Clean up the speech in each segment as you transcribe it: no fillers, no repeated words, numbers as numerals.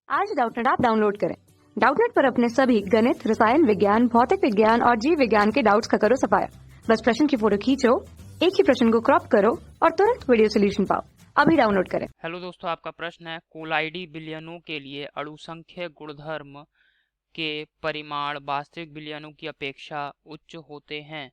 आज Doubtnut app download करें। Doubtnut पर अपने सभी गणित, रसायन विज्ञान, भौतिक विज्ञान और जीव विज्ञान के डाउट्स का करो सफाया। बस प्रश्न की फोटो खींचो, एक ही प्रश्न को क्रॉप करो और तुरंत वीडियो सोल्यूशन पाओ। अभी डाउनलोड करें। हेलो दोस्तों, आपका प्रश्न है कोलाइडी विलयनों के लिए अणुसंख्य गुणधर्म के परिमाण वास्तविक विलयनों की अपेक्षा उच्च होते हैं।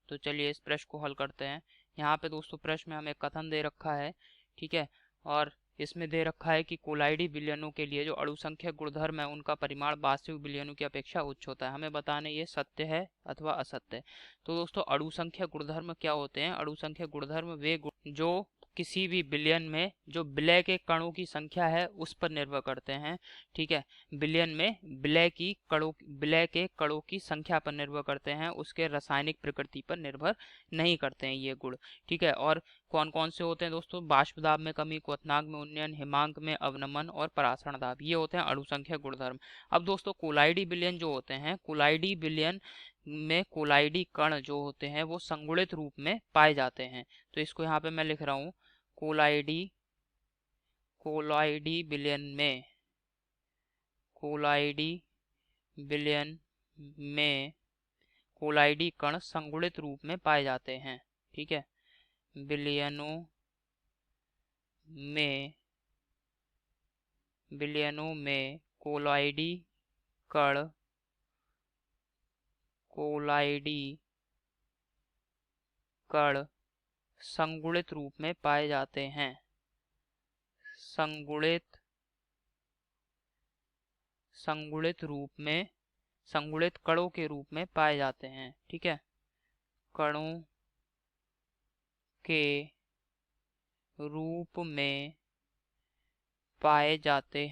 तो चलिए इस प्रश्न को हल करते हैं। यहाँ पे दोस्तों प्रश्न में हमें कथन दे रखा है, ठीक है, और इसमें दे रखा है कि कोलाइडी विलयनों के लिए जो अणुसंख्य गुणधर्म है उनका परिमाण वास्तविक विलयनों की अपेक्षा उच्च होता है। हमें बताना ये सत्य है अथवा असत्य है। तो दोस्तों अणुसंख्य गुणधर्म क्या होते हैं? अणुसंख्य गुणधर्म वे गुण जो किसी भी बिलियन में जो विलय के कणों की संख्या है उस पर निर्भर करते हैं, ठीक है। बिलियन में विलय के कणों की संख्या पर निर्भर करते हैं, उसके रासायनिक प्रकृति पर निर्भर नहीं करते हैं ये गुण, ठीक है। और कौन कौन से होते हैं दोस्तों? बाष्प दाब में कमी, क्वथनांक में उन्नयन, हिमांक में अवनमन और परासरण दाब, ये होते हैं अणुसंख्य गुणधर्म। अब दोस्तों कोलाइडी विलयन जो होते हैं, कोलाइडी विलयन में कोलाइडी कण जो होते हैं वो संगुणित रूप में पाए जाते हैं। तो इसको यहाँ पे मैं लिख रहा हूँ, कोलाइडी विलयन में कोलाइडी कण संगुणित रूप में पाए जाते हैं, ठीक है। विलयनों में कोलाइडी कण संगुणित रूप में पाए जाते हैं, संगुणित कणों के रूप में पाए जाते हैं, ठीक है। कणों के रूप में पाए जाते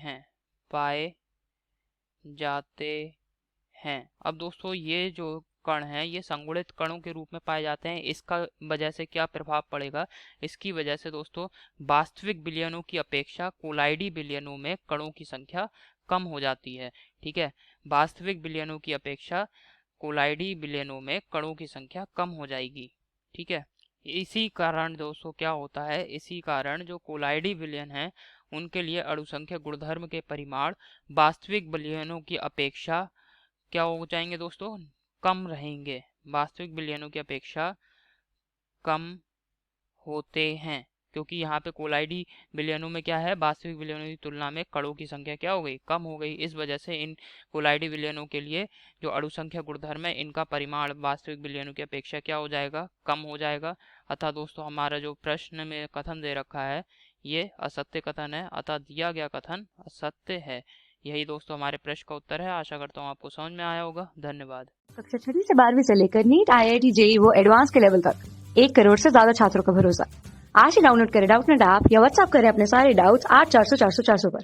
हैं। अब दोस्तों ये जो कण हैं ये संगुणित कणों के रूप में पाए जाते हैं। इसका वजह से क्या प्रभाव पड़ेगा? इसकी वजह से दोस्तों वास्तविक विलयनों की अपेक्षा कोलाइडी विलयनों में कणों की संख्या कम हो जाती है, ठीक है। वास्तविक विलयनों की अपेक्षा कोलाइडी विलयनों में कणों की संख्या कम हो जाएगी, ठीक है। इसी कारण दोस्तों क्या होता है, इसी कारण जो कोलाइडी विलयन है उनके लिए अणुसंख्य गुणधर्म के परिमाण वास्तविक विलयनों की अपेक्षा क्या हो जाएंगे दोस्तों? कम रहेंगे, वास्तविक विलयनों की अपेक्षा कम होते हैं, क्योंकि यहाँ पे कोलाइडी विलयनों में क्या है, वास्तविक विलयनों की तुलना में कणों की संख्या क्या हो गई? कम हो गई। इस वजह से इन कोलाइडी विलयनों के लिए जो अणुसंख्या गुणधर्म है इनका परिमाण वास्तविक विलयनों की अपेक्षा क्या हो जाएगा? कम हो जाएगा। अतः दोस्तों हमारा जो प्रश्न में कथन दे रखा है ये असत्य कथन है, अतः दिया गया कथन असत्य है। यही दोस्तों हमारे प्रश्न का उत्तर है। आशा करता हूँ आपको समझ में आया होगा। धन्यवाद। कक्षा 6 से 12वीं से लेकर नीट, IIT, JEE वो एडवांस के लेवल तक 1 करोड़ से ज्यादा छात्रों का भरोसा। आज ही डाउनलोड करें डाउटनेट ऐप या व्हाट्सएप करें अपने सारे डाउट्स 8400 400 400 पर।